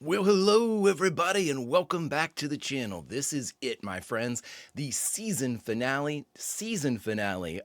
Well, hello everybody and welcome back to the channel. This is it, my friends, the season finale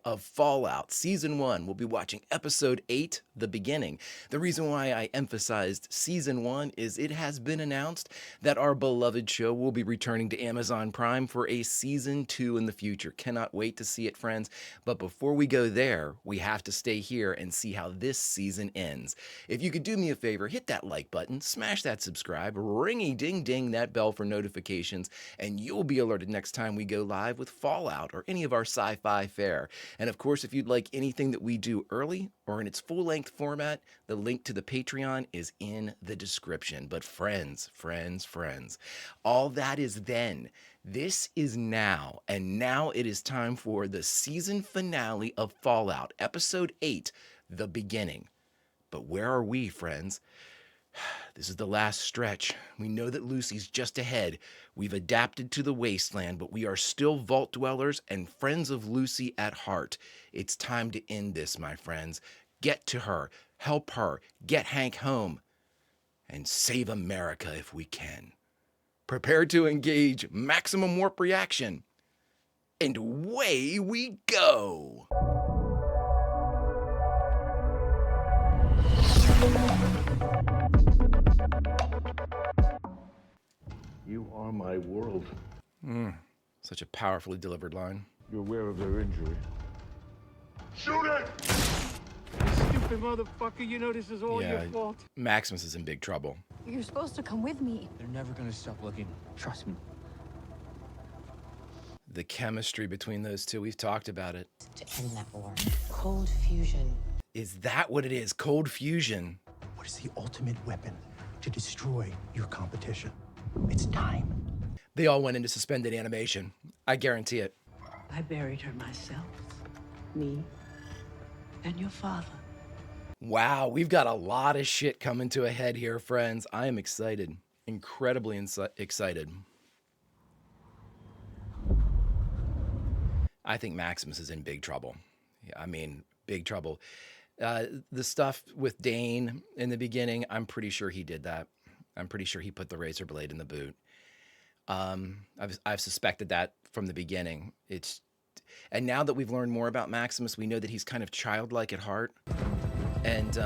of Fallout Season 1. We'll be watching Episode 8, The Beginning. The reason why I emphasized Season 1 is it has been announced that our beloved show will be returning to Amazon Prime for a Season 2 in the future. Cannot wait to see it, friends. But before we go there, we have to stay here and see how this season ends. If you could do me a favor, hit that like button, smash that subscribe, ringy-ding-ding that bell for notifications, and you'll be alerted next time we go live with Fallout or any of our sci-fi fare. And of course, if you'd like anything that we do early or in its full-length format, the link to the Patreon is in the description. But friends, all that is then. This is now, and now it is time for the season finale of Fallout, Episode 8, The Beginning. But where are we, friends? This is the last stretch. We know that Lucy's just ahead. We've adapted to the wasteland, but we are still vault dwellers and friends of Lucy at heart. It's time to end this, my friends. Get to her, help her, get Hank home, and save America if we can. Prepare to engage maximum warp reaction. And away we go! You are my world. Such a powerfully delivered line. You're aware of their injury. Shoot it! Stupid motherfucker, you know this is all your fault. Maximus is in big trouble. You're supposed to come with me. They're never gonna stop looking. Trust me. The chemistry between those two, we've talked about it. To end that war. Cold fusion. Is that what it is? Cold fusion. What is the ultimate weapon to destroy your competition? It's time. They all went into suspended animation. I guarantee it. I buried her myself. Me and your father. Wow, we've got a lot of shit coming to a head here, friends. I am excited. Incredibly excited. I think Maximus is in big trouble. I mean, big trouble. The stuff with Dane in the beginning, I'm pretty sure he did that. I'm pretty sure he put the razor blade in the boot. I've suspected that from the beginning. And now that we've learned more about Maximus, we know that he's kind of childlike at heart. And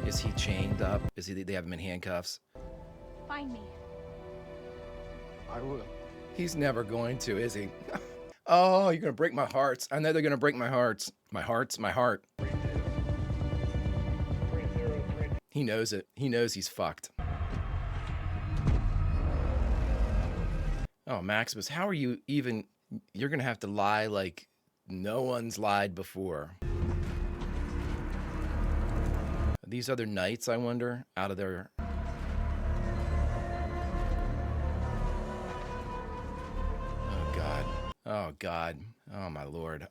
is he chained up? They have him in handcuffs? Find me. I will. He's never going to, is he? Oh, you're gonna break my hearts. I know they're gonna break my hearts. My heart. He knows it. He knows he's fucked. Oh, Maximus, how are you even... You're going to have to lie like no one's lied before. Are these other knights, I wonder, out of their... Oh, God. Oh, God. Oh, my Lord.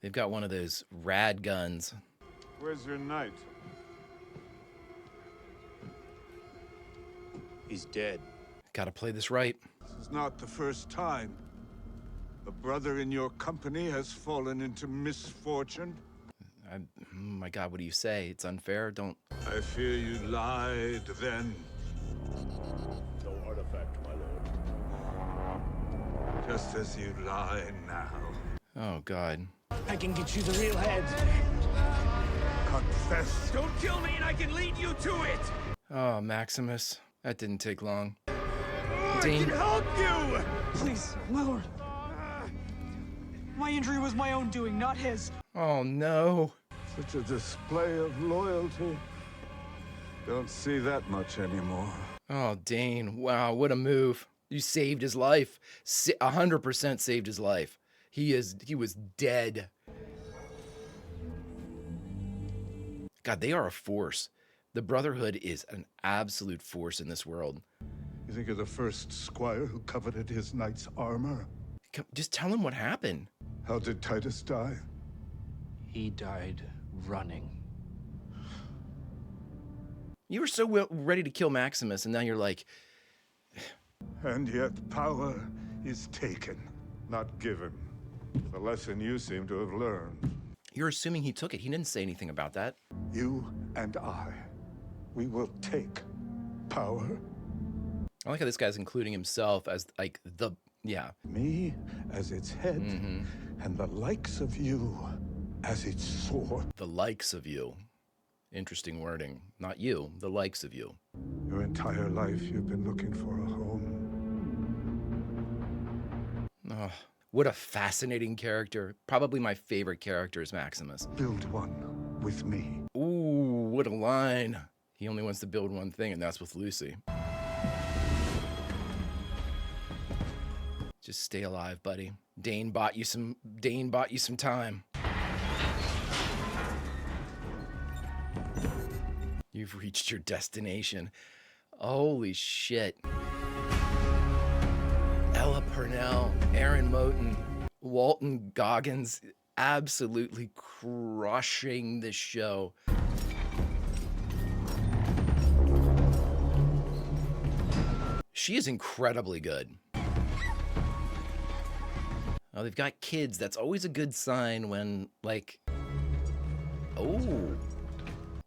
They've got one of those rad guns. Where's your knight? He's dead. Gotta play this right. This is not the first time. A brother in your company has fallen into misfortune. Oh my God, what do you say? It's unfair. Don't... I fear you lied then. No artifact, my lord. Just as you lie now. Oh, God. I can get you the real head. Confess. Don't kill me and I can lead you to it. Oh, Maximus. That didn't take long. I Dean. can help you. Please, my lord. My injury was my own doing, not his. Oh, no. Such a display of loyalty. Don't see that much anymore. Oh, Dane. Wow, what a move. You saved his life. 100% saved his life. He was dead. God, they are a force. The Brotherhood is an absolute force in this world. You think you're the first squire who coveted his knight's armor? Just tell him what happened. How did Titus die? He died running. You were so ready to kill Maximus, and now you're like... And yet power is taken, not given. The lesson you seem to have learned. You're assuming he took it. He didn't say anything about that. You and I, we will take power. I like how this guy's including himself as like the, yeah. Me as its head, and the likes of you as its sword. The likes of you. Interesting wording. Not you, the likes of you. Your entire life you've been looking for a home. Oh, what a fascinating character. Probably my favorite character is Maximus. Build one with me. Ooh, what a line. He only wants to build one thing, and that's with Lucy. Just stay alive, buddy. Dane bought you some time. You've reached your destination. Holy shit. Ella Purnell, Aaron Moten, Walton Goggins, absolutely crushing this show. She is incredibly good. Oh, they've got kids. That's always a good sign when, like, oh,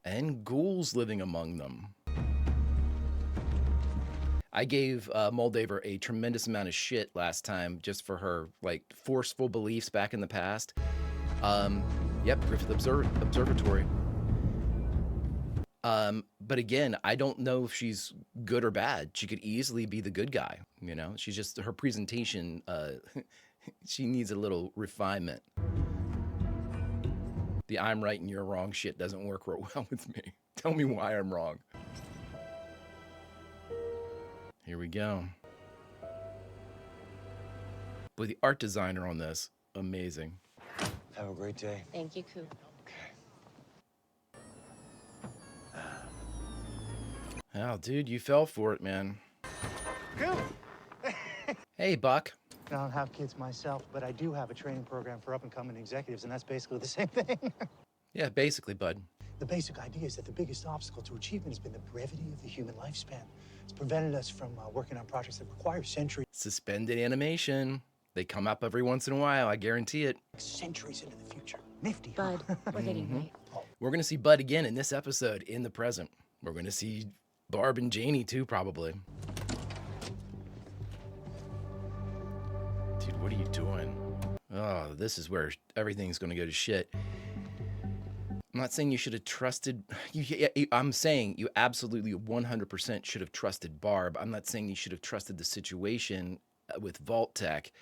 and ghouls living among them. I gave Moldaver a tremendous amount of shit last time just for her, like, forceful beliefs back in the past. Yep, Griffith Observatory. But again, I don't know if she's good or bad. She could easily be the good guy, you know? She's just, her presentation, she needs a little refinement. The I'm right and you're wrong shit doesn't work real well with me. Tell me why I'm wrong. Here we go. Boy, the art designer on this, amazing. Have a great day. Thank you, Coop. Oh, dude, you fell for it, man. Coop! Hey, Buck. I don't have kids myself, but I do have a training program for up-and-coming executives, and that's basically the same thing. Yeah, basically, bud. The basic idea is that the biggest obstacle to achievement has been the brevity of the human lifespan. It's prevented us from working on projects that require centuries. Suspended animation. They come up every once in a while, I guarantee it. Centuries into the future. Nifty. Bud, we're getting late. We're going to see Bud again in this episode, in the present. We're going to see Barb and Janie, too, probably. Dude, what are you doing? Oh, this is where everything's going to go to shit. I'm not saying you should have trusted... I'm saying you absolutely 100% should have trusted Barb. I'm not saying you should have trusted the situation with Vault Tech.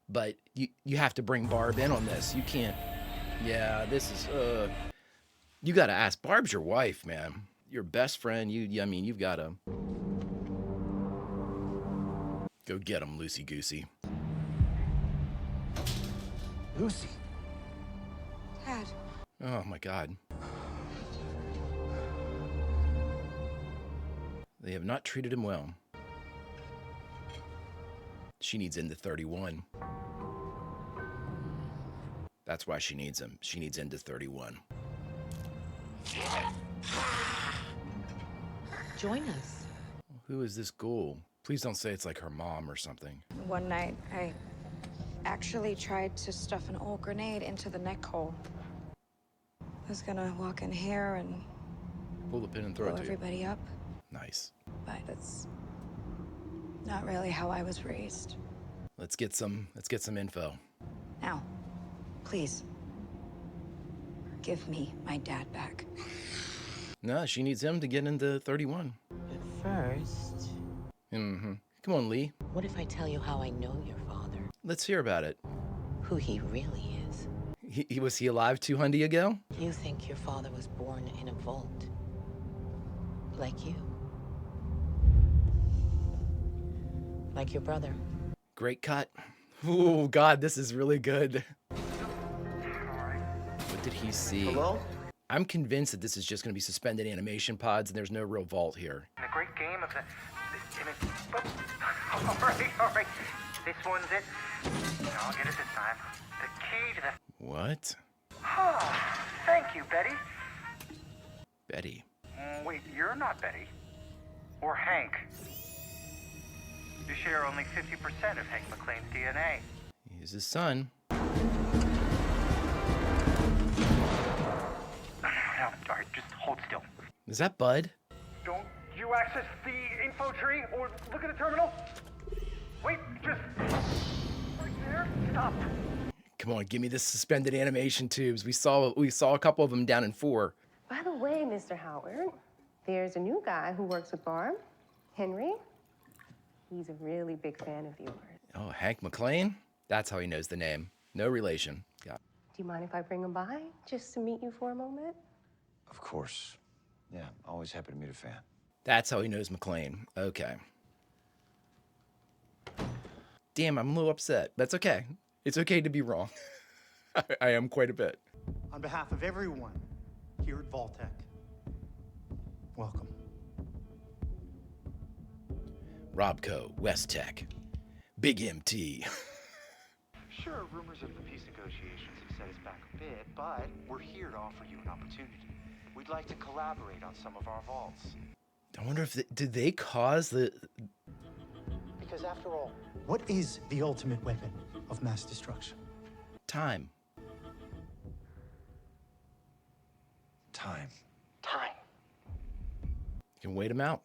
But you have to bring Barb in on this. You can't... Yeah, this is... You got to ask. Barb's your wife, man. Your best friend. I mean, you've got to... Go get him, Lucy Goosey. Lucy. Dad. Oh, my God. They have not treated him well. She needs into 31. That's why she needs him. She needs into 31. Join us. Who is this ghoul? Please don't say it's like her mom or something. One night, I actually tried to stuff an old grenade into the neck hole. I was gonna walk in here and Pull the pin and throw blow it to you. everybody up, Nice. but that's not really how I was raised. Let's get some info. Now, please, give me my dad back. No, she needs him to get into 31. But first, Mm-hmm. Come on, Lee. what if I tell you how I know your father? Let's hear about it. Who he really is? Was he alive 200 ago? You think your father was born in a vault. Like you. Like your brother. Great cut. Oh, God, this is really good. What did he see? Hello? I'm convinced that this is just going to be suspended animation pods and there's no real vault here. The great game of the all right. This one's it. I'll get it this time. The key to the... What? Oh, thank you, Betty. Betty. Wait, you're not Betty. Or Hank. You share only 50% of Hank McClane's DNA. He's his son. Is that Bud? Don't you access the info tree or look at the terminal? Wait, just right there. Stop. Come on, give me the suspended animation tubes. We saw a couple of them down in 4. By the way, Mr. Howard, there's a new guy who works with Barb, Henry. He's a really big fan of yours. Oh, Hank McClane? That's how he knows the name. No relation. Yeah. Do you mind if I bring him by just to meet you for a moment? Of course. Yeah, always happy to meet a fan. That's how he knows McClane. Okay. Damn, I'm a little upset. That's okay. It's okay to be wrong. I am quite a bit. On behalf of everyone here at Vault-Tec, welcome. Robco, West Tech, Big MT. Sure, rumors of the peace negotiations have set us back a bit, but we're here to offer you an opportunity. We'd like to collaborate on some of our vaults. I wonder if did they cause the... Because after all, what is the ultimate weapon of mass destruction? Time. Time. Time. You can wait them out.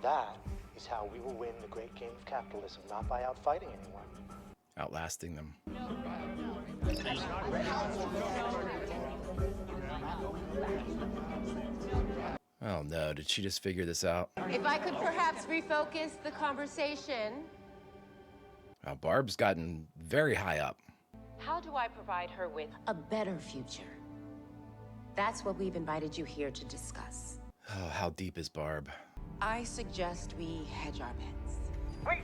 That is how we will win the great game of capitalism, not by outfighting anyone. Outlasting them. Oh no, did she just figure this out? If I could perhaps refocus the conversation. Barb's gotten very high up. How do I provide her with a better future? That's what we've invited you here to discuss. Oh, how deep is Barb? I suggest we hedge our bets. Wait!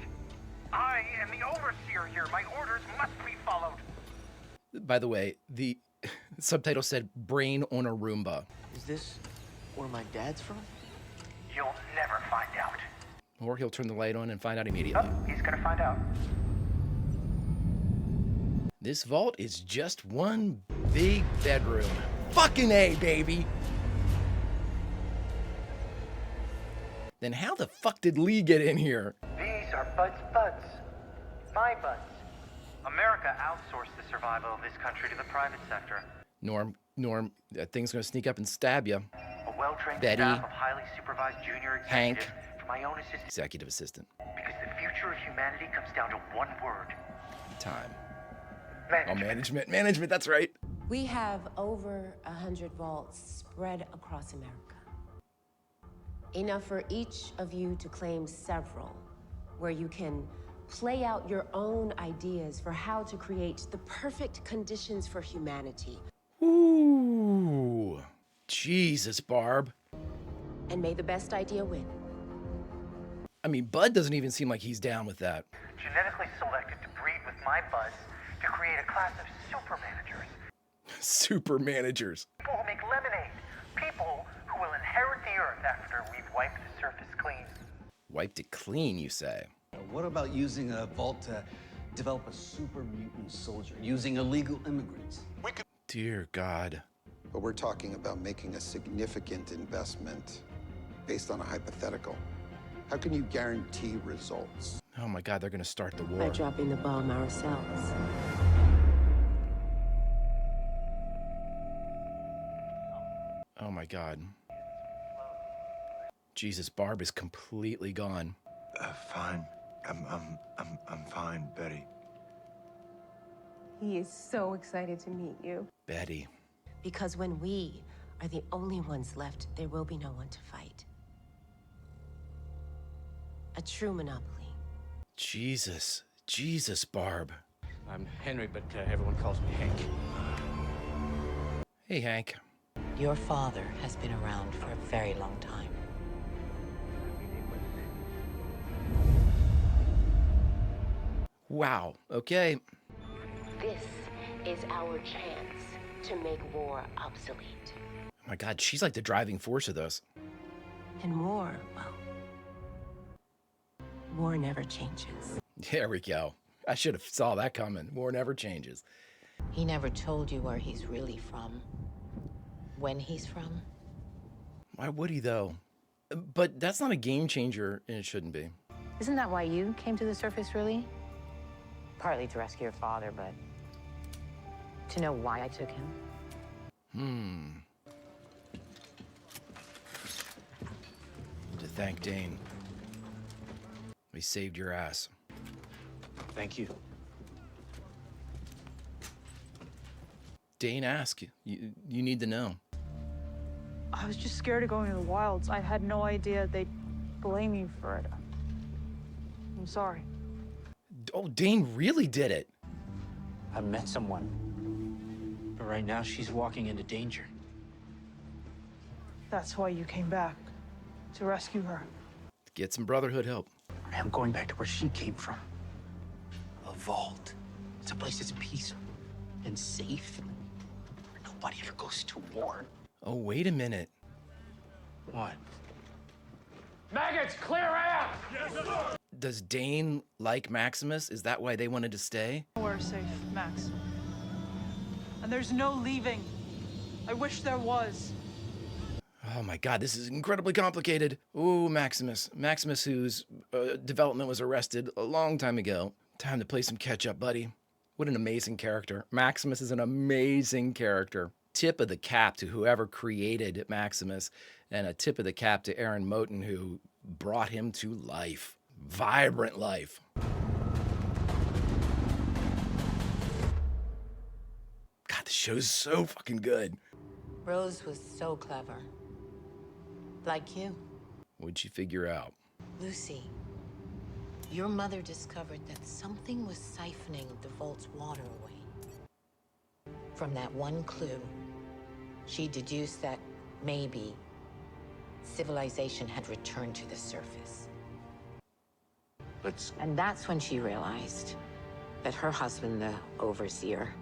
I am the overseer here. My orders must be followed. By the way, the subtitle said brain on a Roomba. Is this where my dad's from? You'll never find out. Or he'll turn the light on and find out immediately. Oh, he's gonna find out. This vault is just one big bedroom. Fucking A, baby! Then how the fuck did Lee get in here? These are Bud's buds. My buds. America outsourced the survival of this country to the private sector. Norm, that thing's gonna sneak up and stab you. A well-trained Betty, staff of highly supervised junior Hank, executives for my own assistant. executive assistant. Because the future of humanity comes down to one word. Time. Management. Oh, management, that's right. We have over 100 vaults spread across America. Enough for each of you to claim several, where you can play out your own ideas for how to create the perfect conditions for humanity. Ooh. Jesus, Barb. And may the best idea win. I mean, Bud doesn't even seem like he's down with that. Genetically selected to breed with my buds to create a class of super managers. Super managers. People who make lemonade. People who will inherit the earth after we've wiped the surface clean. Wiped it clean, you say? What about using a vault to develop a super mutant soldier, using illegal immigrants? Dear God. But we're talking about making a significant investment based on a hypothetical. How can you guarantee results? Oh my God, they're gonna start the By war. dropping the bomb ourselves. Oh my God. Jesus, Barb is completely gone. Fine. I'm fine, Betty. He is so excited to meet you. Betty. Because when we are the only ones left, there will be no one to fight. A true monopoly. Jesus, Barb. I'm Henry, but everyone calls me Hank. Hey, Hank. Your father has been around for a very long time. Wow, okay. This is our chance to make war obsolete. Oh my God, she's like the driving force of this. And war, well, war never changes. There we go. I should have saw that coming. War never changes. He never told you where he's really from. When he's from. Why would he, though? But that's not a game changer, and it shouldn't be. Isn't that why you came to the surface, really? Partly to rescue your father, but to know why I took him. thank Dane. He saved your ass. Thank you. Dane asked you. You need to know. I was just scared of going to the wilds. I had no idea they'd blame you for it. I'm sorry. Oh, Dane really did it. I met someone. But right now, she's walking into danger. That's why you came back. To rescue her. Get some Brotherhood help. I'm going back to where she came from. A vault. It's a place that's peaceful and safe. Where nobody ever goes to war. Oh, wait a minute. What? Maggots, clear out! Yes, sir! Does Dane like Maximus? Is that why they wanted to stay? We're safe, Max. And there's no leaving. I wish there was. Oh my God, this is incredibly complicated. Ooh, Maximus. Maximus, whose development was arrested a long time ago. Time to play some catch up, buddy. What an amazing character. Maximus is an amazing character. Tip of the cap to whoever created Maximus, and a tip of the cap to Aaron Moten, who brought him to life. Vibrant life. God, the show's so fucking good. Rose was so clever. Like you. What'd she figure out? Lucy, your mother discovered that something was siphoning the vault's water away. From that one clue, she deduced that maybe civilization had returned to the surface. And that's when she realized that her husband, the overseer,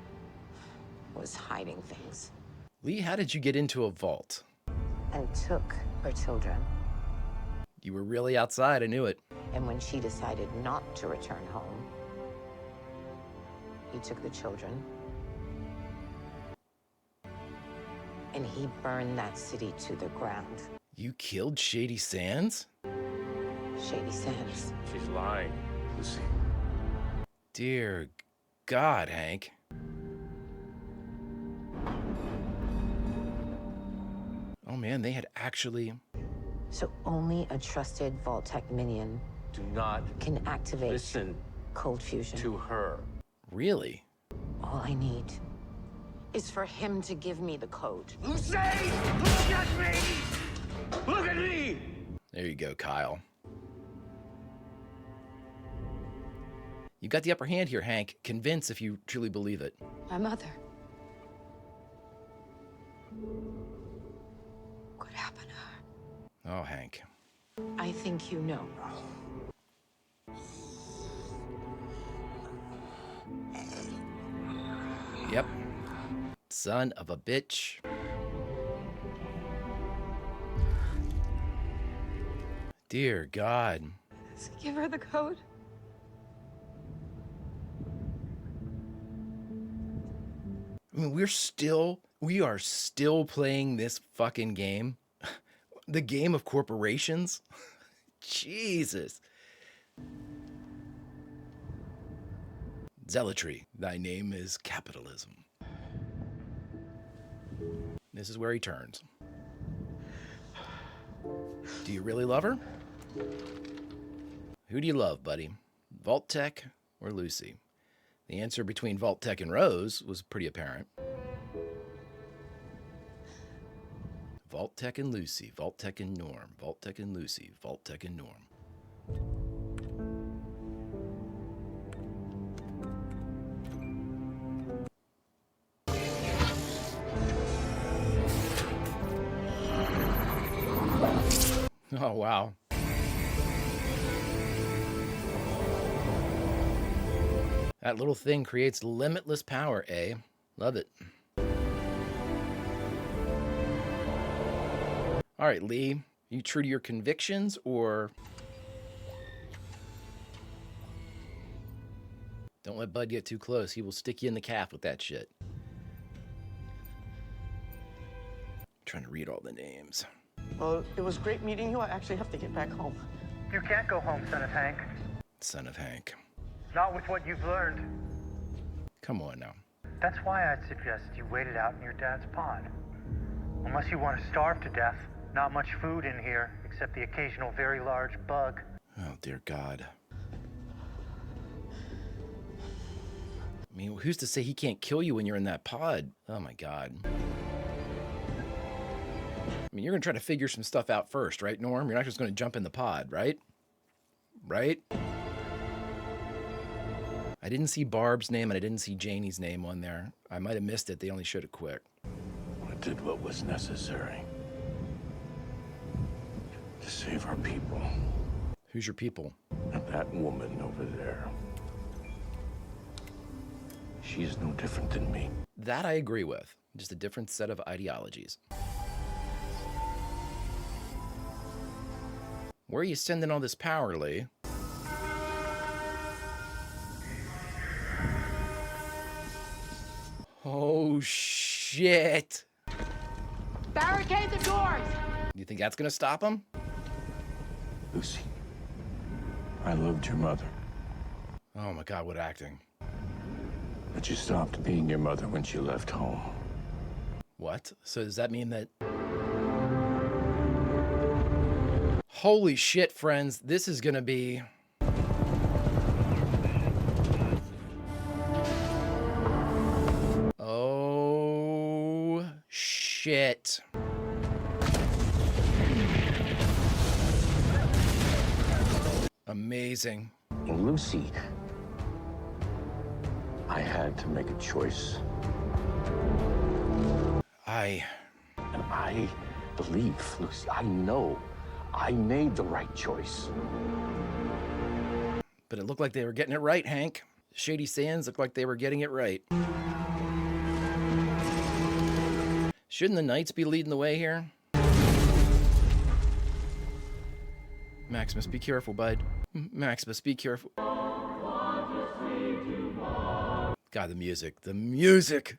was hiding things. Lee, how did you get into a vault? And took her children. You were really outside, I knew it. And when she decided not to return home, he took the children. And he burned that city to the ground. You killed Shady Sands? Shady Sands. She's lying, Lucy. Dear God, Hank. Oh man, they had actually... So only a trusted Vault-Tec minion Do not can activate listen cold fusion. to her. Really? All I need is for him to give me the code. Lucy! Look at me! Look at me! There you go, Kyle. You got the upper hand here, Hank. Convince if you truly believe it. My mother. What happened to her? Oh, Hank. I think you know. Yep. Son of a bitch. Dear God. Give her the code. I mean, we are still playing this fucking game. The game of corporations. Jesus. Zealotry, thy name is capitalism. This is where he turns. Do you really love her? Who do you love, buddy? Vault-Tec or Lucy? The answer between Vault-Tec and Rose was pretty apparent. Vault-Tec and Lucy, Vault-Tec and Norm, Vault-Tec and Lucy, Vault-Tec and Norm. Oh, wow. That little thing creates limitless power, eh? Love it. All right, Lee, you true to your convictions or... Don't let Bud get too close. He will stick you in the calf with that shit. I'm trying to read all the names. Well, it was great meeting you. I actually have to get back home. You can't go home, son of Hank. Son of Hank. Not with what you've learned. Come on now. That's why I'd suggest you wait it out in your dad's pod. Unless you want to starve to death, Not much food in here, except the occasional very large bug. Oh, dear God. I mean, who's to say he can't kill you when you're in that pod? Oh, my God. I mean, you're going to try to figure some stuff out first, right, Norm? You're not just going to jump in the pod, right? Right? I didn't see Barb's name and I didn't see Janie's name on there. I might have missed it. They only showed it quick. I did what was necessary to save our people. Who's your people? And that woman over there. She's no different than me. That I agree with. Just a different set of ideologies. Where are you sending all this power, Lee? Oh, shit. Barricade the doors! You think that's gonna stop him? Lucy, I loved your mother. Oh my God, what acting. But you stopped being your mother when she left home. What? So does that mean that... Holy shit, friends. This is gonna be... Oh, shit. Amazing. Well, Lucy, I had to make a choice. And I believe, Lucy, I know I made the right choice. But it looked like they were getting it right, Hank. Shady Sands looked like they were getting it right. Shouldn't the Knights be leading the way here? Maximus, be careful, bud. Maximus, be careful. God, the music. The music!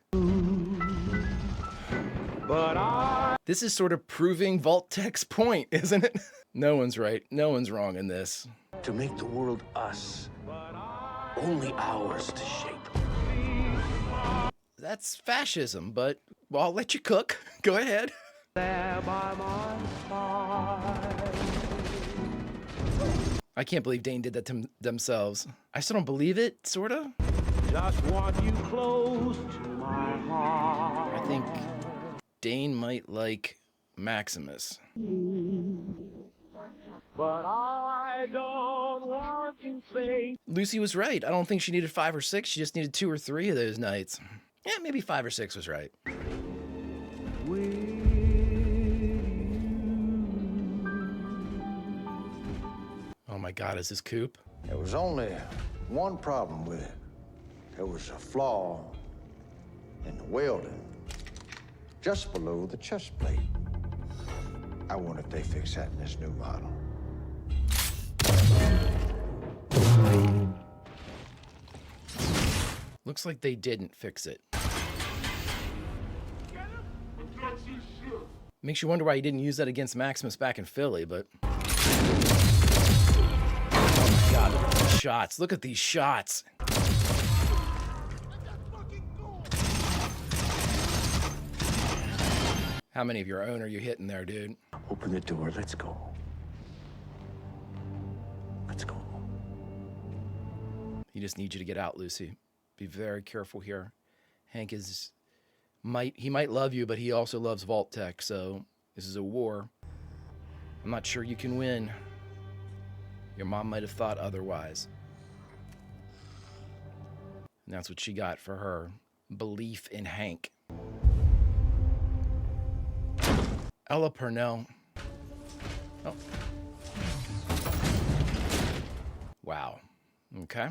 This is sort of proving Vault-Tech's point, isn't it? No one's right. No one's wrong in this. To make the world us. Only ours to shape. That's fascism, but well, I'll let you cook. Go ahead. I can't believe Dane did that to themselves. I still don't believe it, sorta. Just want you close to my heart. I think Dane might like Maximus. But I don't want to think. Lucy was right. I don't think she needed 5 or 6. She just needed 2 or 3 of those nights. Yeah, maybe 5 or 6 was right. Oh my God, is this Coop? There was only one problem with it. There was a flaw in the welding, just below the chest plate. I wonder if they fix that in this new model. Looks like they didn't fix it. Makes you wonder why he didn't use that against Maximus back in Philly, but... Oh my God, look at these shots. Look at these shots. How many of your own are you hitting there, dude? Open the door, let's go. Let's go. He just needs you to get out, Lucy. Be very careful here. Hank is... He might love you, but he also loves Vault-Tech, so this is a war. I'm not sure you can win. Your mom might have thought otherwise. And that's what she got for her belief in Hank. Ella Purnell. Oh. Wow. Okay.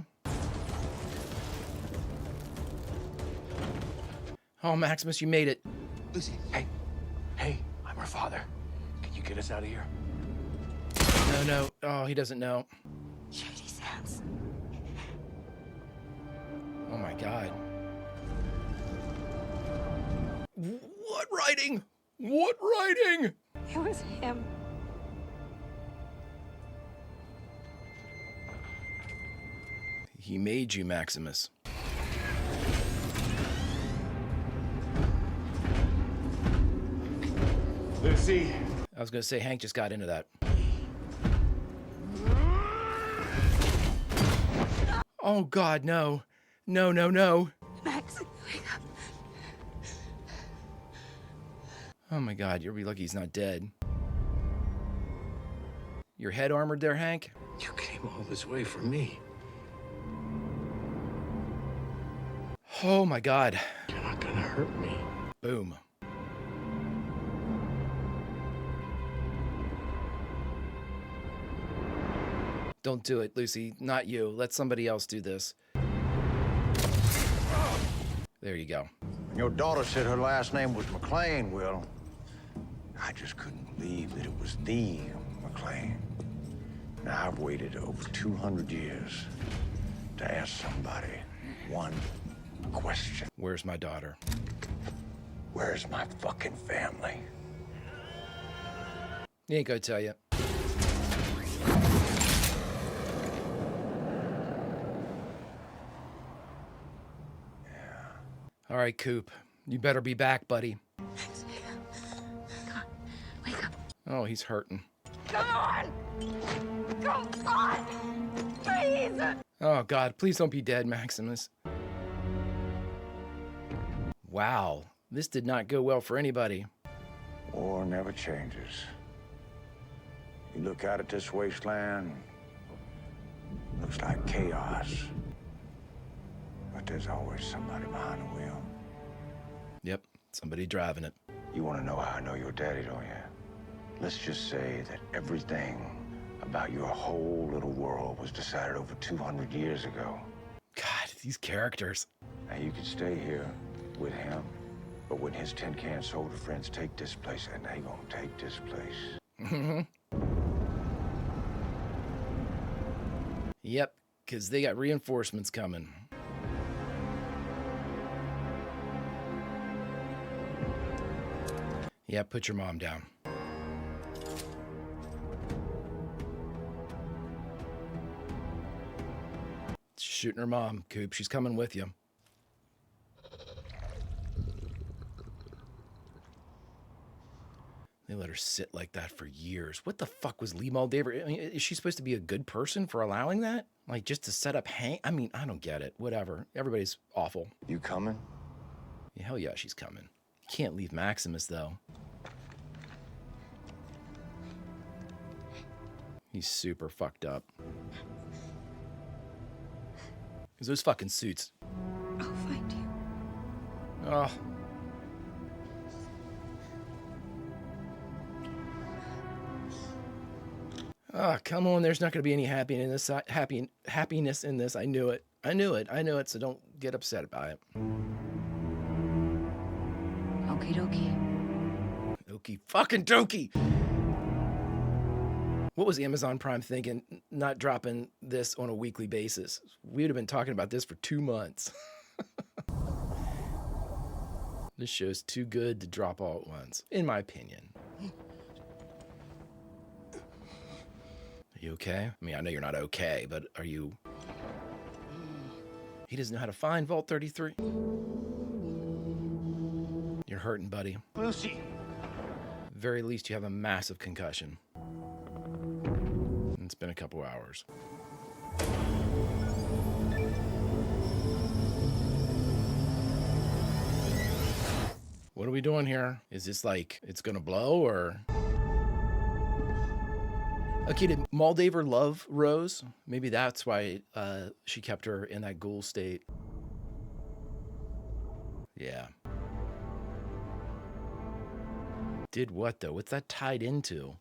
Oh, Maximus, you made it. Lucy, hey, I'm her father. Can you get us out of here? No. Oh, he doesn't know. Shady Sands. Oh my God. What writing? What writing? It was him. He made you, Maximus. Lucy. I was gonna say Hank just got into that. Oh God, no. No, no, no. Max, wake up. Oh my God, you'll be lucky he's not dead. Your head armored there, Hank? You came all this way for me. Oh my God. You're not gonna hurt me. Boom. Don't do it, Lucy. Not you. Let somebody else do this. There you go. When your daughter said her last name was McLean, Will, I just couldn't believe that it was the McLean. Now, I've waited over 200 years to ask somebody one question. Where's my daughter? Where's my fucking family? He ain't gonna tell you. All right, Coop. You better be back, buddy. Max, wake up. Wake up. Oh, he's hurting. Come on! Come on! Please! Oh, God. Please don't be dead, Maximus. Wow. This did not go well for anybody. War never changes. You look out at this wasteland, looks like chaos. But there's always somebody behind the wheel. Yep, somebody driving it. You want to know how I know your daddy, don't you? Let's just say that everything about your whole little world was decided over 200 years ago. God, these characters. Now you can stay here with him, but when his tin can soldier friends take this place, and they gonna take this place. Yep, because they got reinforcements coming. Yeah, put your mom down. Shooting her mom, Coop. She's coming with you. They let her sit like that for years. What the fuck was Lee Moldaver? I mean, is she supposed to be a good person for allowing that? Like, just to set up Hank? I mean, I don't get it. Whatever. Everybody's awful. You coming? Yeah, hell yeah, she's coming. You can't leave Maximus, though. He's super fucked up. Because those fucking suits. I'll find you. Oh. Oh, come on. There's not going to be any happiness in this. I knew it. I knew it. So don't get upset about it. Okie dokie. Okie fucking dokie. What was Amazon Prime thinking, not dropping this on a weekly basis? We would have been talking about this for 2 months. This show's too good to drop all at once, in my opinion. Are you okay? I mean, I know you're not okay, but are you... He doesn't know how to find Vault 33. You're hurting, buddy. Lucy! Very least you have a massive concussion. It's been a couple hours. What are we doing here? Is this like, it's gonna blow, or? Okay, did Moldaver love Rose? Maybe that's why she kept her in that ghoul state. Yeah. Did what, though? What's that tied into?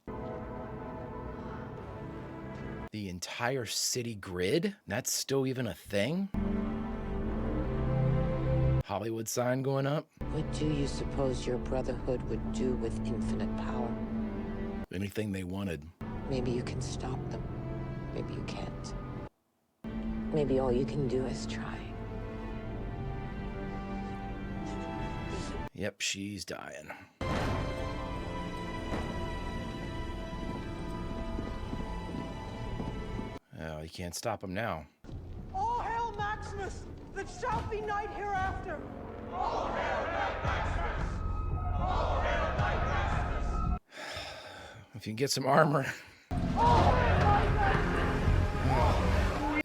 The entire city grid? That's still even a thing? Hollywood sign going up? What do you suppose your brotherhood would do with infinite power? Anything they wanted. Maybe you can stop them. Maybe you can't. Maybe all you can do is try. Yep, she's dying. Oh, you can't stop him now. All hail Maximus! That shall be night hereafter! All hail Maximus! All hail Maximus! If you can get some armor.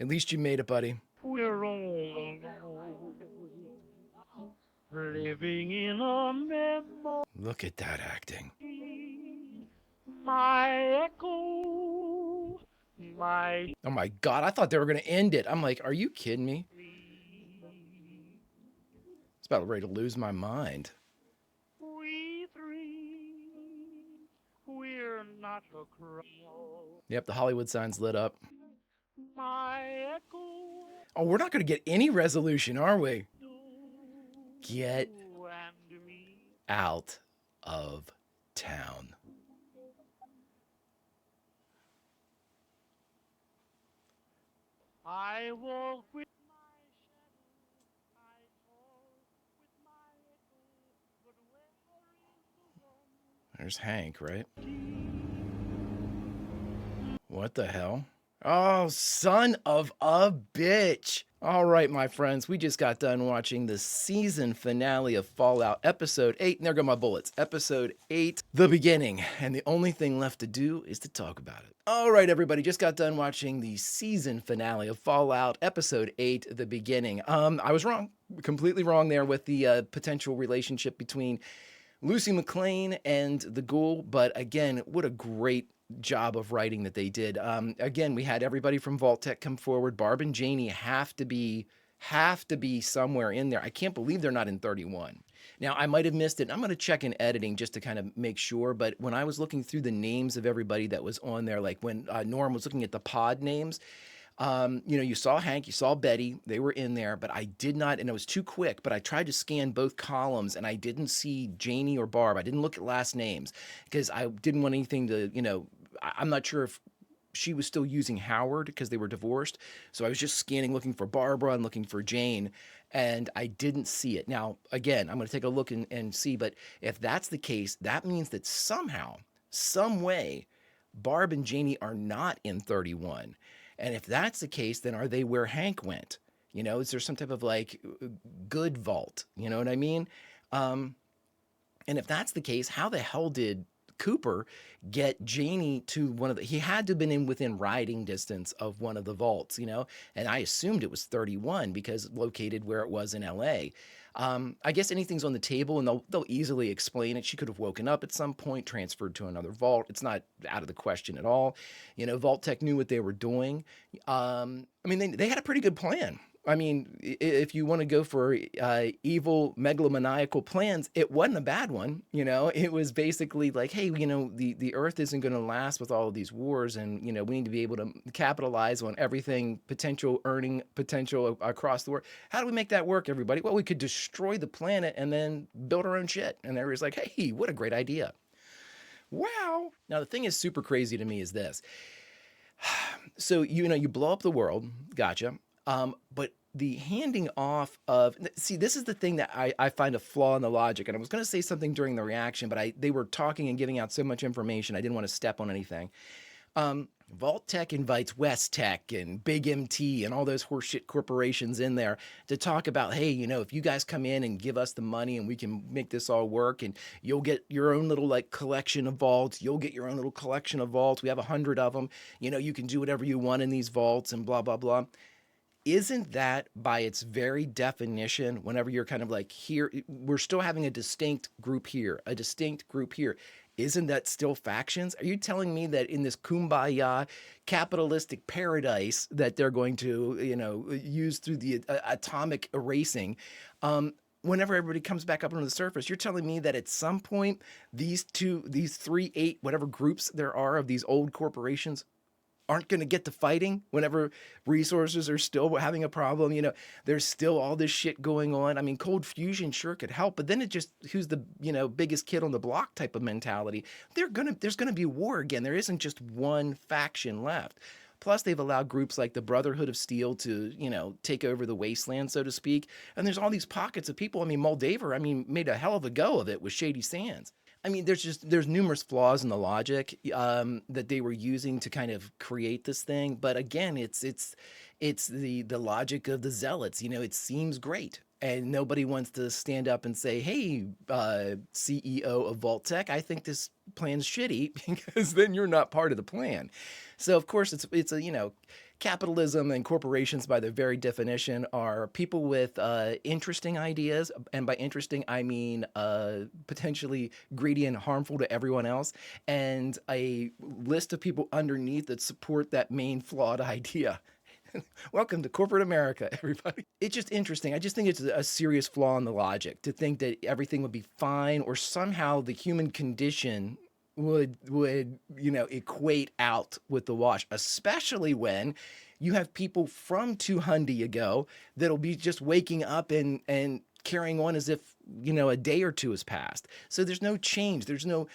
At least you made it, buddy. We're all living in a memory. Look at that acting. My echo, my... Oh my God, I thought they were going to end it. I'm like, are you kidding me? It's about ready to lose my mind. We three, we're not a crowd. Yep, the Hollywood sign's lit up. My echo. Oh, we're not going to get any resolution, are we? Get out of town. I walk with my shadow, I talk with my echo, but where is the one? There's Hank, right? What the hell? Oh, son of a bitch. All right, my friends, we just got done watching the season finale of Fallout Episode 8. And there go my bullets. Episode 8, the beginning. And the only thing left to do is to talk about it. All right, everybody, just got done watching the season finale of Fallout Episode 8, the beginning. I was wrong, completely wrong there with the potential relationship between Lucy McLean and the ghoul. But again, what a great job of writing that they did. Again, we had everybody from Vault Tech come forward. Barb and Janie have to be somewhere in there. I can't believe they're not in 31. Now, I might have missed it. I'm going to check in editing just to kind of make sure. But when I was looking through the names of everybody that was on there, like when Norm was looking at the pod names, you saw Hank, you saw Betty, they were in there, but I did not, and it was too quick, but I tried to scan both columns and I didn't see Janie or Barb. I didn't look at last names because I didn't want anything to, I'm not sure if she was still using Howard because they were divorced. So I was just scanning, looking for Barbara and looking for Jane, and I didn't see it. Now, again, I'm going to take a look and see, but if that's the case, that means that somehow, some way, Barb and Janie are not in 31. And if that's the case, then are they where Hank went? Is there some type of like good vault? You know what I mean? And if that's the case, how the hell did Cooper get Janie to one of the, he had to have been within riding distance of one of the vaults, and I assumed it was 31 because located where it was in LA. I guess anything's on the table and they'll easily explain it. She could have woken up at some point, transferred to another vault. It's not out of the question at all. Vault Tech knew what they were doing. They had a pretty good plan. If you want to go for evil megalomaniacal plans, it wasn't a bad one. It was basically like, hey, the Earth isn't going to last with all of these wars, and we need to be able to capitalize on everything earning potential across the world. How do we make that work, everybody? Well, we could destroy the planet and then build our own shit. And everybody's like, hey, what a great idea. Wow. Now the thing is super crazy to me is this. So you blow up the world, gotcha. But the handing off of, see, this is the thing that I find a flaw in the logic. And I was going to say something during the reaction, but they were talking and giving out so much information, I didn't want to step on anything. Vault Tech invites West Tech and Big MT and all those horseshit corporations in there to talk about, hey, if you guys come in and give us the money and we can make this all work, and you'll get your own little collection of vaults. You'll get your own little collection of vaults. We have 100 of them. You can do whatever you want in these vaults and blah, blah, blah. Isn't that by its very definition, whenever you're kind of like here, we're still having a distinct group here, a distinct group here. Isn't that still factions? Are you telling me that in this kumbaya capitalistic paradise that they're going to, use through the atomic erasing, whenever everybody comes back up onto the surface, you're telling me that at some point, these 3, 8, whatever groups there are of these old corporations aren't going to get to fighting whenever resources are still having a problem? There's still all this shit going on. Cold fusion sure could help, but then it just, who's the, biggest kid on the block type of mentality. There's going to be war again. There isn't just one faction left. Plus, they've allowed groups like the Brotherhood of Steel to, take over the wasteland, so to speak. And there's all these pockets of people. Moldaver, made a hell of a go of it with Shady Sands. There's numerous flaws in the logic that they were using to kind of create this thing. But again, it's the logic of the zealots. It seems great. and nobody wants to stand up and say, "Hey, CEO of Vault-Tec, I think this plan's shitty," because then you're not part of the plan. So of course it's a capitalism and corporations by their very definition are people with interesting ideas, and by interesting I mean potentially greedy and harmful to everyone else, and a list of people underneath that support that main flawed idea. Welcome to corporate America, everybody. It's just interesting. I just think it's a serious flaw in the logic to think that everything would be fine or somehow the human condition would equate out with the wash, especially when you have people from 200 ago that'll be just waking up and carrying on as if a day or two has passed. So there's no change. There's no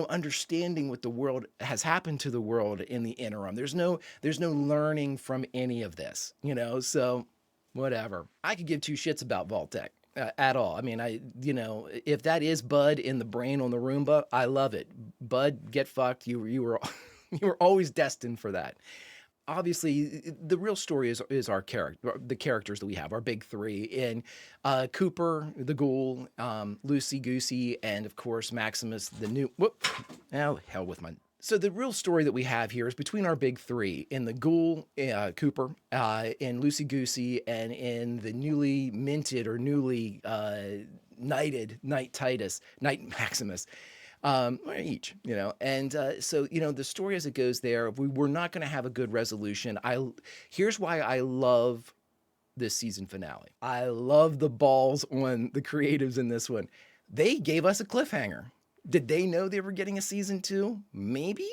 understanding what the world has happened to the world in the interim. There's no learning from any of this. So whatever. I could give two shits about Vault-Tec. At all. I mean, if that is Bud in the brain on the Roomba, I love it. Bud, get fucked. You were you were always destined for that. Obviously, the real story is our character, the characters that we have, our big three, in Cooper, the ghoul, Lucy Goosey, and of course Maximus, the new. Whoop! Oh hell with my. So the real story that we have here is between our big three, in the ghoul, Cooper, in Lucy Goosey, and in the newly minted or newly knighted Knight Titus, Knight Maximus. Each, and so the story as it goes there, we're not going to have a good resolution. Here's why I love this season finale. I love the balls on the creatives in this one. They gave us a cliffhanger. Did they know they were getting a season 2? Maybe.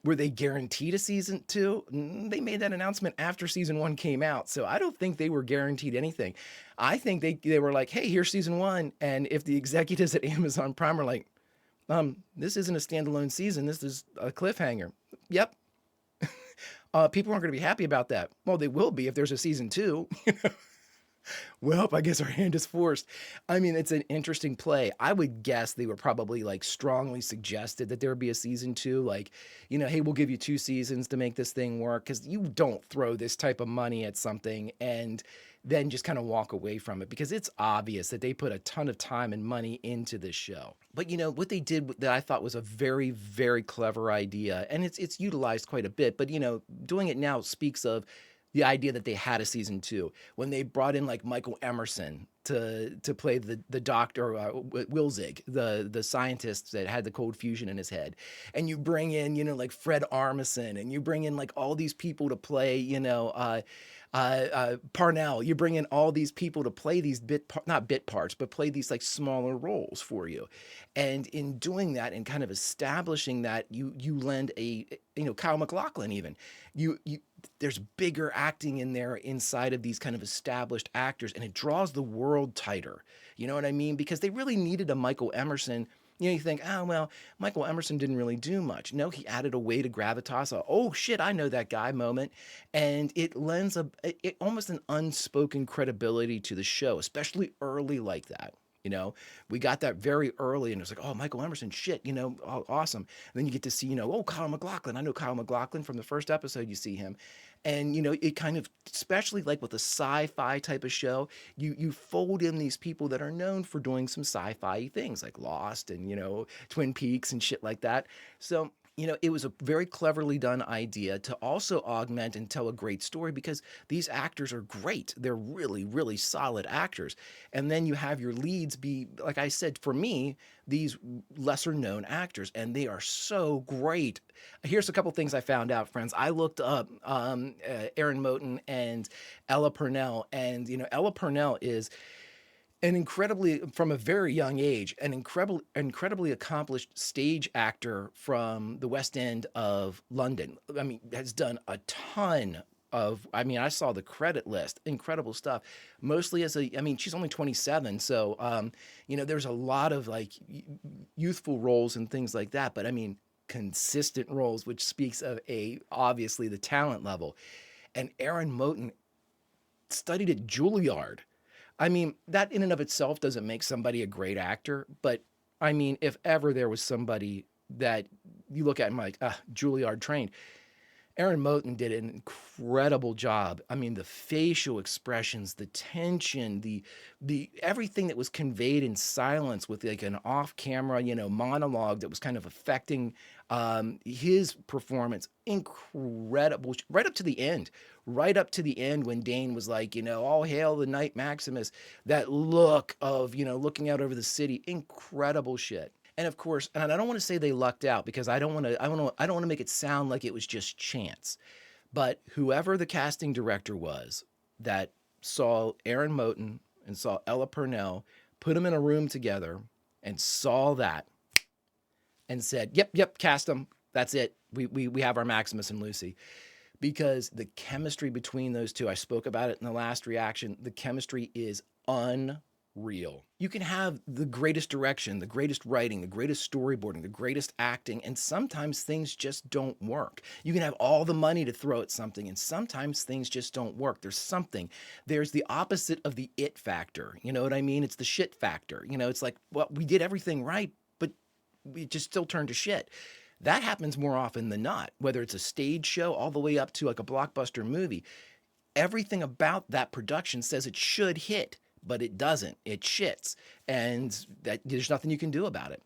Were they guaranteed a season 2? They made that announcement after season 1 came out, so I don't think they were guaranteed anything. I think they were like, hey, here's season 1, and if the executives at Amazon Prime are like, this isn't a standalone season, this is a cliffhanger. Yep. People aren't going to be happy about that. Well, they will be if there's a season 2. Well, I guess our hand is forced. I mean, it's an interesting play. I would guess they were probably strongly suggested that there would be a season 2. Hey, we'll give you 2 seasons to make this thing work, because you don't throw this type of money at something and then just kind of walk away from it, because it's obvious that they put a ton of time and money into this show. But what they did that I thought was a very, very clever idea, and it's utilized quite a bit, but doing it now speaks of the idea that they had a season 2 when they brought in Michael Emerson to play the doctor, Wilzig, the scientist that had the cold fusion in his head, and you bring in Fred Armisen, and you bring in all these people to play Parnell. You bring in all these people to play these not bit parts, but play these smaller roles for you. And in doing that and kind of establishing that, you lend a Kyle MacLachlan even. There's bigger acting in there inside of these kind of established actors, and it draws the world tighter. You know what I mean? Because they really needed a Michael Emerson. You think, oh, well, Michael Emerson didn't really do much. No, he added a weight of gravitas, oh shit, I know that guy moment. And it lends almost an unspoken credibility to the show, especially early like that. We got that very early, and it's like, oh, Michael Emerson, shit, awesome. And then you get to see, oh, Kyle MacLachlan. I know Kyle MacLachlan from the first episode. You see him, and it kind of, especially with a sci-fi type of show, you fold in these people that are known for doing some sci-fi things like Lost and Twin Peaks and shit like that. So it was a very cleverly done idea to also augment and tell a great story, because these actors are great. They're really, really solid actors. And then you have your leads be, like I said, for me, these lesser known actors, and they are so great. Here's a couple things I found out, friends. I looked up Aaron Moten and Ella Purnell, and Ella Purnell is from a very young age, an incredibly accomplished stage actor from the West End of London. I mean, has done a ton of, I saw the credit list, incredible stuff, mostly she's only 27. So, there's a lot of youthful roles and things like that, but consistent roles, which speaks of obviously the talent level. And Aaron Moten studied at Juilliard. That in and of itself doesn't make somebody a great actor, but if ever there was somebody that you look at and like, Juilliard trained. Aaron Moten did an incredible job. I mean, the facial expressions, the tension, the everything that was conveyed in silence with like an off-camera, monologue that was kind of affecting his performance. Incredible, right up to the end. Right up to the end when Dane was like, all hail the Knight Maximus. That look of, looking out over the city. Incredible shit. And of course, and I don't want to say they lucked out because I don't want to make it sound like it was just chance. But whoever the casting director was that saw Aaron Moten and saw Ella Purnell, put them in a room together and saw that and said, yep, cast them. That's it. We have our Maximus and Lucy. Because the chemistry between those two, I spoke about it in the last reaction, the chemistry is unreal. You can have the greatest direction, the greatest writing, the greatest storyboarding, the greatest acting, and sometimes things just don't work. You can have all the money to throw at something, and sometimes things just don't work. There's the opposite of the it factor. You know what I mean? It's the shit factor. It's like, well, we did everything right, but we just still turned to shit. That happens more often than not, whether it's a stage show all the way up to like a blockbuster movie. Everything about that production says it should hit, but it doesn't. It shits. And there's nothing you can do about it.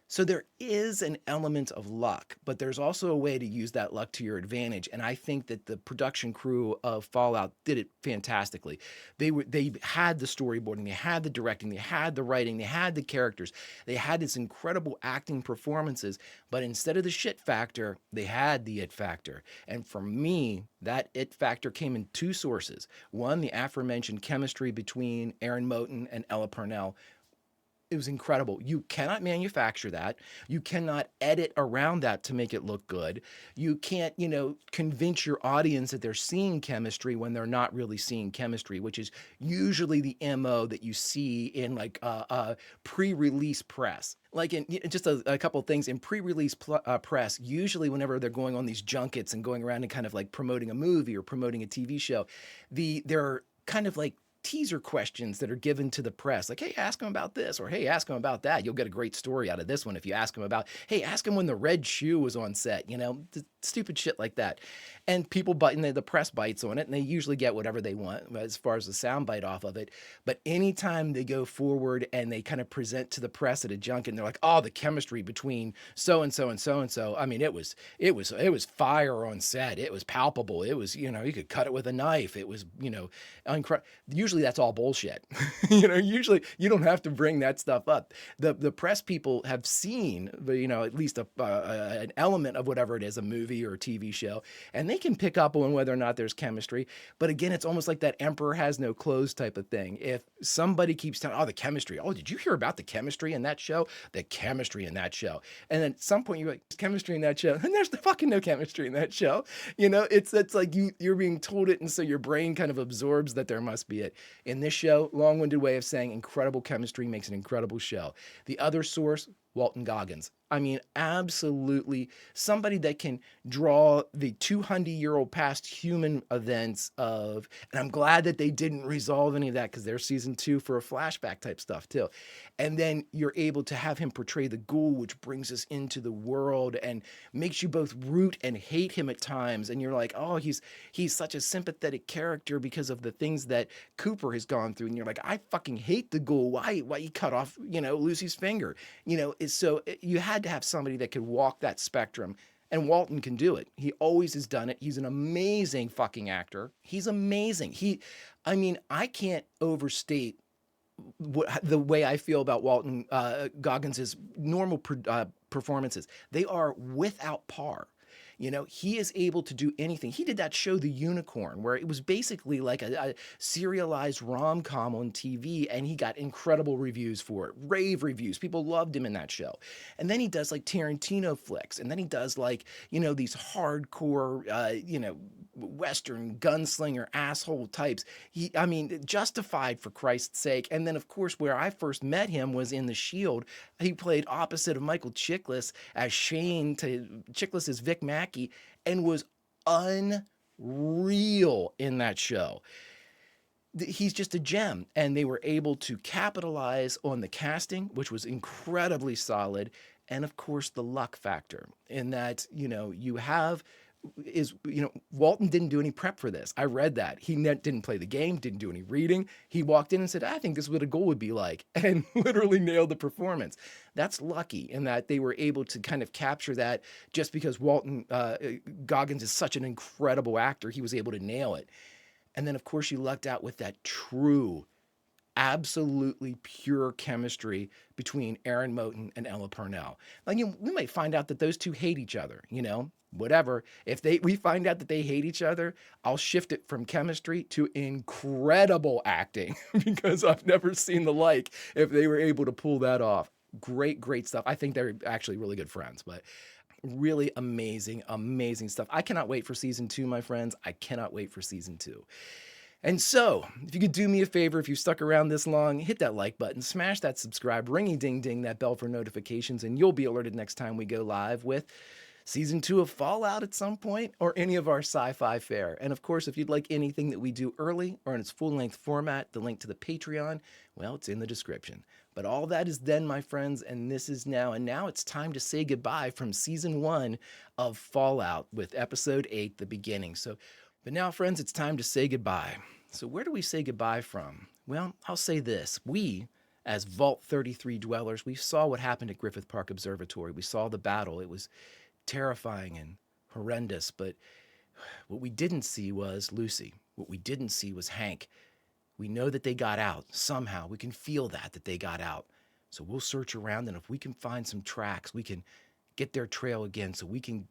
So there is an element of luck, but there's also a way to use that luck to your advantage. And I think that the production crew of Fallout did it fantastically. They had the storyboarding, they had the directing, they had the writing, they had the characters, they had this incredible acting performances, but instead of the shit factor, they had the it factor. And for me, that it factor came in two sources. One, the aforementioned chemistry between Aaron Moten and Ella Purnell. It was incredible. You cannot manufacture that. You cannot edit around that to make it look good. You can't, convince your audience that they're seeing chemistry when they're not really seeing chemistry, which is usually the MO that you see in like pre-release press. Like in just a couple of things in pre-release press, usually whenever they're going on these junkets and going around and kind of like promoting a movie or promoting a TV show, they're kind of like teaser questions that are given to the press, like, hey, ask them about this, or hey, ask them about that. You'll get a great story out of this one if you ask them about, hey, ask them when the red shoe was on set, stupid shit like that. And people the press bites on it, and they usually get whatever they want as far as the sound bite off of it. But anytime they go forward and they kind of present to the press at a junket, and they're like, oh, the chemistry between so and so and so and so. I mean, it was fire on set. It was palpable. It was, you could cut it with a knife. It was, incredible. Usually that's all bullshit. Usually you don't have to bring that stuff up. The press people have seen, at least an element of whatever it is, a movie or a TV show, and they can pick up on whether or not there's chemistry. But again, it's almost like that emperor has no clothes type of thing. If somebody keeps telling, oh, the chemistry, oh, did you hear about the chemistry in that show? The chemistry in that show. And then at some point you're like, there's chemistry in that show. And there's fucking no chemistry in that show. It's like you're being told it, and so your brain kind of absorbs that there must be it. In this show, long-winded way of saying incredible chemistry makes an incredible show. The other source, Walton Goggins. I mean, absolutely somebody that can draw the 200-year-old past human events of, and I'm glad that they didn't resolve any of that because there's season 2 for a flashback type stuff too. And then you're able to have him portray the ghoul, which brings us into the world and makes you both root and hate him at times. And you're like, oh, he's such a sympathetic character because of the things that Cooper has gone through. And you're like, I fucking hate the ghoul. Why he cut off, Lucy's finger? You had to have somebody that could walk that spectrum, and Walton can do it. He always has done it. He's an amazing fucking actor. He's amazing. I can't overstate the way I feel about Walton Goggins' normal performances. They are without par. He is able to do anything. He did that show, The Unicorn, where it was basically like a serialized rom-com on TV, and he got incredible reviews for it, rave reviews. People loved him in that show. And then he does like Tarantino flicks, and then he does like, these hardcore, Western gunslinger asshole types. Justified, for Christ's sake. And then, of course, where I first met him was in The Shield. He played opposite of Michael Chiklis as Shane to Chiklis' Vic Mackey, and was unreal in that show. He's just a gem, and they were able to capitalize on the casting, which was incredibly solid, and of course the luck factor in that, you have is, Walton didn't do any prep for this. I read that. He didn't play the game, didn't do any reading. He walked in and said, I think this is what a goal would be like, and literally nailed the performance. That's lucky in that they were able to kind of capture that just because Walton Goggins is such an incredible actor. He was able to nail it. And then, of course, you lucked out with that true, absolutely pure chemistry between Aaron Moten and Ella Purnell. Like, we might find out that those two hate each other, whatever. If we find out that they hate each other, I'll shift it from chemistry to incredible acting because I've never seen the like if they were able to pull that off. Great stuff. I think they're actually really good friends, but really amazing stuff. I cannot wait for season 2, my friends. I cannot wait for season 2. And so, if you could do me a favor, if you stuck around this long, hit that like button, smash that subscribe, ringy-ding-ding, that bell for notifications, and you'll be alerted next time we go live with season 2 of Fallout at some point, or any of our sci-fi fare. And of course, if you'd like anything that we do early or in its full-length format, the link to the Patreon, well, it's in the description. But all that is then, my friends, and this is now. And now it's time to say goodbye from season 1 of Fallout with episode 8, the beginning. But now, friends, it's time to say goodbye. So where do we say goodbye from? Well, I'll say this. We, as Vault 33 dwellers, we saw what happened at Griffith Park Observatory. We saw the battle. It was terrifying and horrendous. But what we didn't see was Lucy. What we didn't see was Hank. We know that they got out. Somehow, we can feel that they got out. So we'll search around, and if we can find some tracks, we can get their trail again so we can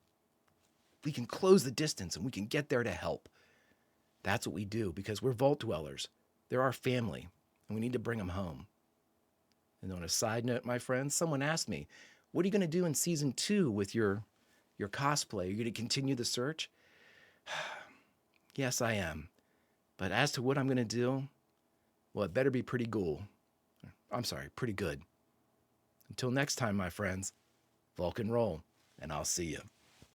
close the distance and we can get there to help. That's what we do because we're Vault dwellers. They're our family, and we need to bring them home. And on a side note, my friends, someone asked me, what are you going to do in season 2 with your cosplay? Are you going to continue the search? Yes, I am. But as to what I'm going to do, well, it better be pretty cool. I'm sorry, pretty good. Until next time, my friends, Vulcan roll, and I'll see you.